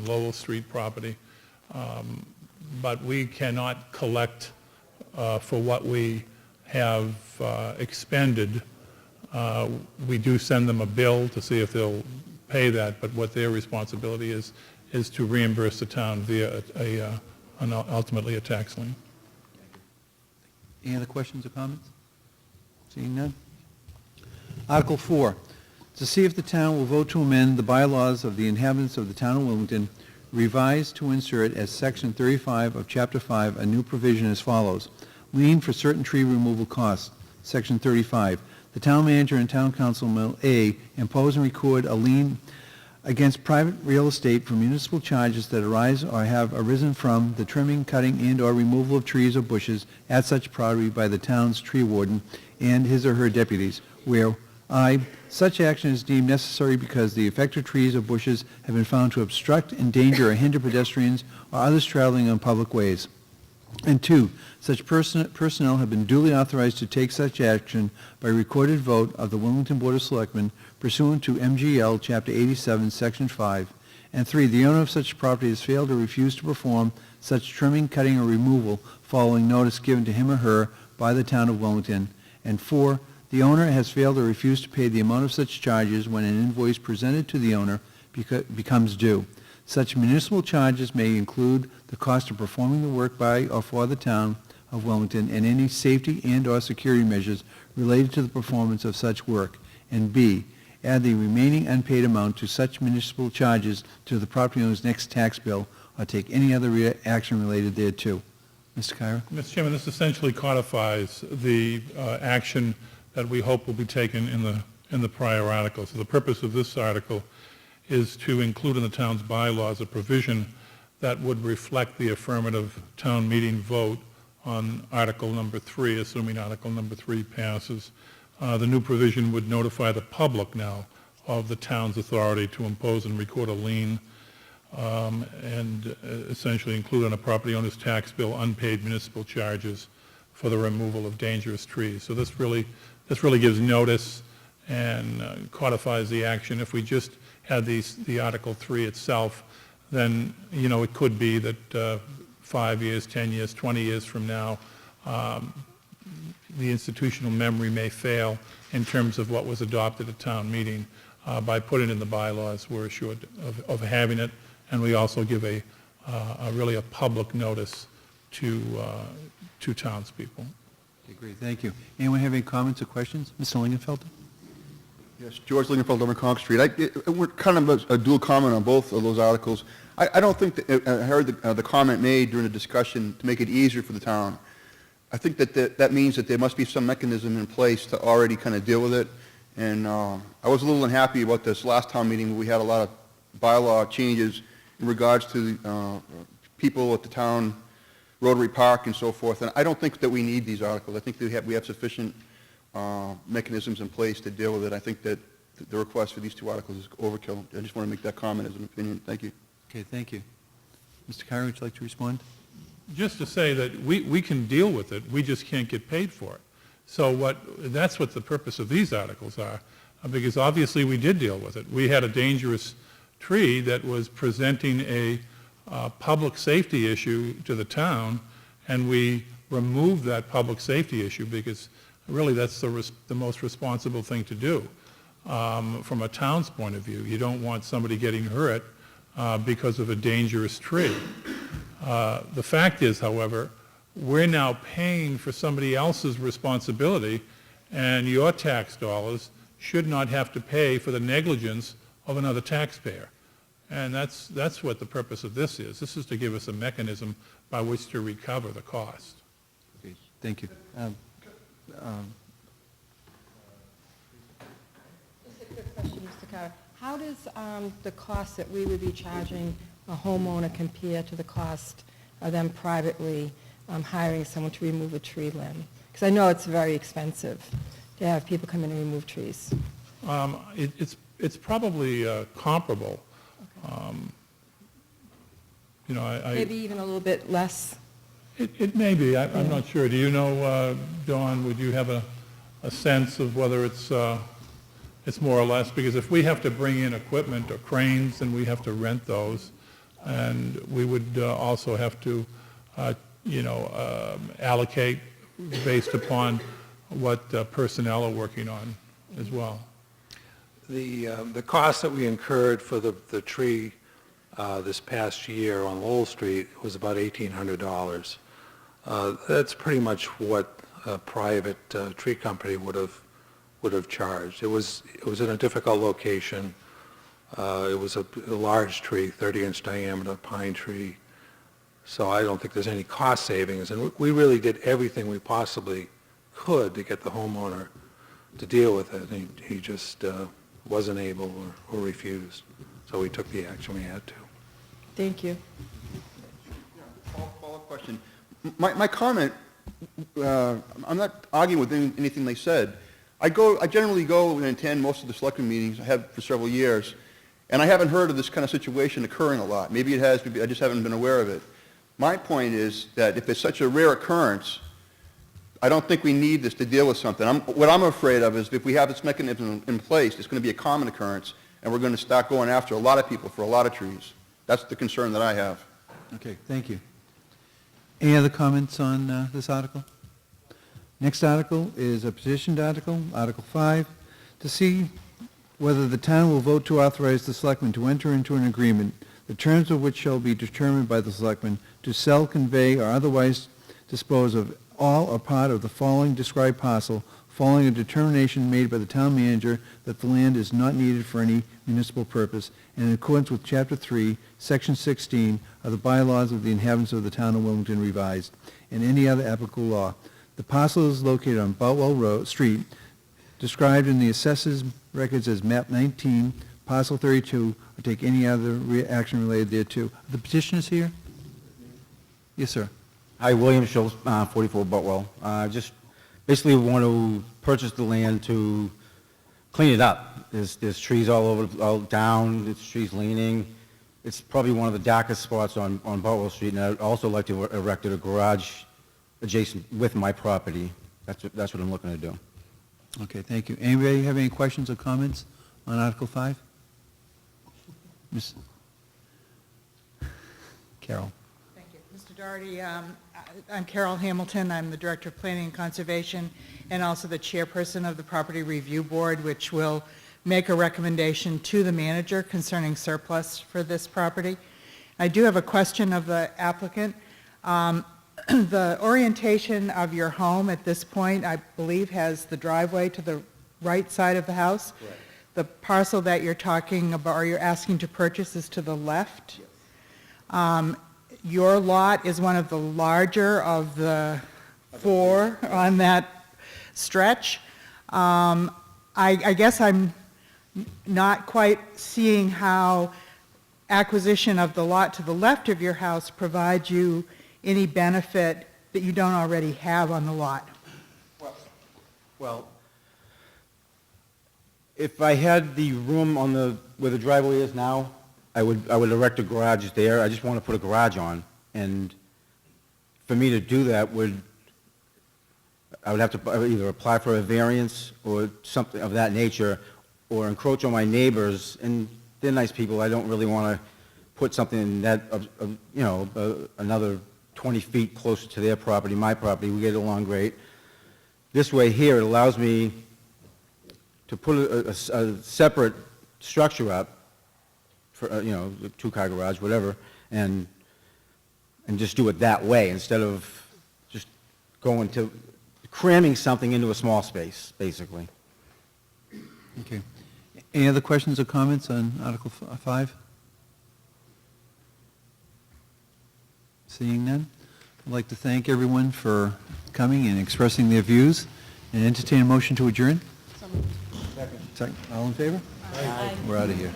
on Lowell Street property. But we cannot collect for what we have expended. We do send them a bill to see if they'll pay that, but what their responsibility is to reimburse the town via ultimately a tax lien. Any other questions or comments? Seeing none. Article 4, to see if the town will vote to amend the bylaws of the inhabitants of the town of Wilmington, revised to insert as Section 35 of Chapter 5 a new provision as follows. Lien for certain tree removal costs. Section 35. The town manager and town council will A, impose and record a lien against private real estate for municipal charges that arise or have arisen from the trimming, cutting, and or removal of trees or bushes at such property by the town's tree warden and his or her deputies, where I, such action is deemed necessary because the affected trees or bushes have been found to obstruct, endanger, or hinder pedestrians or others traveling on public ways. And 2, such personnel have been duly authorized to take such action by recorded vote of the Wilmington Board of Selectmen pursuant to MGL Chapter 87, Section 5. And 3, the owner of such property has failed or refused to perform such trimming, cutting, or removal following notice given to him or her by the town of Wilmington. And 4, the owner has failed or refused to pay the amount of such charges when an invoice presented to the owner becomes due. Such municipal charges may include the cost of performing the work by or for the town of Wilmington and any safety and or security measures related to the performance of such work. And B, add the remaining unpaid amount to such municipal charges to the property owner's next tax bill or take any other action related thereto. Mr. Kyra? Mr. Chairman, this essentially codifies the action that we hope will be taken in the prior article. So the purpose of this article is to include in the town's bylaws a provision that would reflect the affirmative town meeting vote on Article number 3, assuming Article number 3 passes. The new provision would notify the public now of the town's authority to impose and record a lien and essentially include on a property owner's tax bill unpaid municipal charges for the removal of dangerous trees. So this really gives notice and codifies the action. If we just had the Article 3 itself, then, it could be that 5 years, 10 years, 20 years from now, the institutional memory may fail in terms of what was adopted at town meeting. By putting in the bylaws, we're assured of having it, and we also give really a public notice to townspeople. Okay, great, thank you. Anyone have any comments or questions? Mr. Lingenfelter? Yes, George Lingenfeld, over Conk Street. We're kind of a dual comment on both of those articles. I don't think that, I heard the comment made during the discussion to make it easier for the town. I think that means that there must be some mechanism in place to already kind of deal with it. And I was a little unhappy about this last town meeting where we had a lot of bylaw changes in regards to people at the town Rotary Park and so forth. And I don't think that we need these articles. I think that we have sufficient mechanisms in place to deal with it. I think that the request for these two articles is overkill. I just want to make that comment as an opinion. Thank you. Okay, thank you. Mr. Kyra, would you like to respond? Just to say that we can deal with it, we just can't get paid for it. So that's what the purpose of these articles are, because obviously we did deal with it. We had a dangerous tree that was presenting a public safety issue to the town, and we removed that public safety issue because really that's the most responsible thing to do from a town's point of view. You don't want somebody getting hurt because of a dangerous tree. The fact is, however, we're now paying for somebody else's responsibility, and your tax dollars should not have to pay for the negligence of another taxpayer. And that's what the purpose of this is. This is to give us a mechanism by which to recover the cost. Okay, thank you. Just a quick question, Mr. Carr. How does the cost that we would be charging a homeowner compare to the cost of them privately hiring someone to remove a tree limb? Because I know it's very expensive to have people come in and remove trees. It's probably comparable. Okay. Maybe even a little bit less. It may be. I'm not sure. Do you know, Dawn, would you have a sense of whether it's more or less? Because if we have to bring in equipment or cranes, then we have to rent those. And we would also have to, allocate based upon what personnel are working on as well. The cost that we incurred for the tree this past year on Lowell Street was about $1,800. That's pretty much what a private tree company would have charged. It was in a difficult location. It was a large tree, 30-inch diameter pine tree. So I don't think there's any cost savings. And we really did everything we possibly could to get the homeowner to deal with it. And he just wasn't able or refused. So we took the action we had to. Thank you. Follow-up question. My comment, I'm not arguing with anything they said. I generally go and attend most of the selectmen meetings. I have for several years. And I haven't heard of this kind of situation occurring a lot. Maybe it has, maybe I just haven't been aware of it. My point is that if it's such a rare occurrence, I don't think we need this to deal with something. What I'm afraid of is if we have this mechanism in place, it's going to be a common occurrence, and we're going to start going after a lot of people for a lot of trees. That's the concern that I have. Okay, thank you. Any other comments on this article? Next article is a petitioned article, Article 5, to see whether the town will vote to authorize the selectmen to enter into an agreement, the terms of which shall be determined by the selectmen, to sell, convey, or otherwise dispose of all or part of the following described parcel, following a determination made by the town manager that the land is not needed for any municipal purpose, and in accordance with Chapter 3, Section 16 of the bylaws of the inhabitants of the town of Wilmington revised, and any other applicable law. The parcel is located on Boutwell Street, described in the assessors records as map 19, parcel 32, or take any other action related thereto. Are the petitioners here? Yes, sir. Hi, William Schultz, 44 Butwell. Just basically want to purchase the land to clean it up. There's trees all over, all down, there's trees leaning. It's probably one of the darkest spots on Butwell Street, and I'd also like to erect a garage adjacent with my property. That's what I'm looking to do. Okay, thank you. Anybody have any questions or comments on Article 5? Ms. Carol. Thank you. Mr. Doherty, I'm Carol Hamilton. I'm the Director of Planning and Conservation and also the Chairperson of the Property Review Board, which will make a recommendation to the manager concerning surplus for this property. I do have a question of the applicant. The orientation of your home at this point, I believe, has the driveway to the right side of the house. Correct. The parcel that you're talking about, or you're asking to purchase, is to the left. Yes. Your lot is one of the larger of the four on that stretch. I guess I'm not quite seeing how acquisition of the lot to the left of your house provides you any benefit that you don't already have on the lot. Well, if I had the room on where the driveway is now, I would erect a garage there. I just want to put a garage on, and for me to do that I would have to either apply for a variance or something of that nature, or encroach on my neighbors, and they're nice people. I don't really want to put something that, another 20 feet closer to their property, my property. We get along great. This way here, it allows me to put a separate structure up for, a two-car garage, whatever, and just do it that way instead of just cramming something into a small space, basically. Okay. Any other questions or comments on Article 5? Seeing none, I'd like to thank everyone for coming and expressing their views, and entertain a motion to adjourn. Second. All in favor? Aye. We're out of here.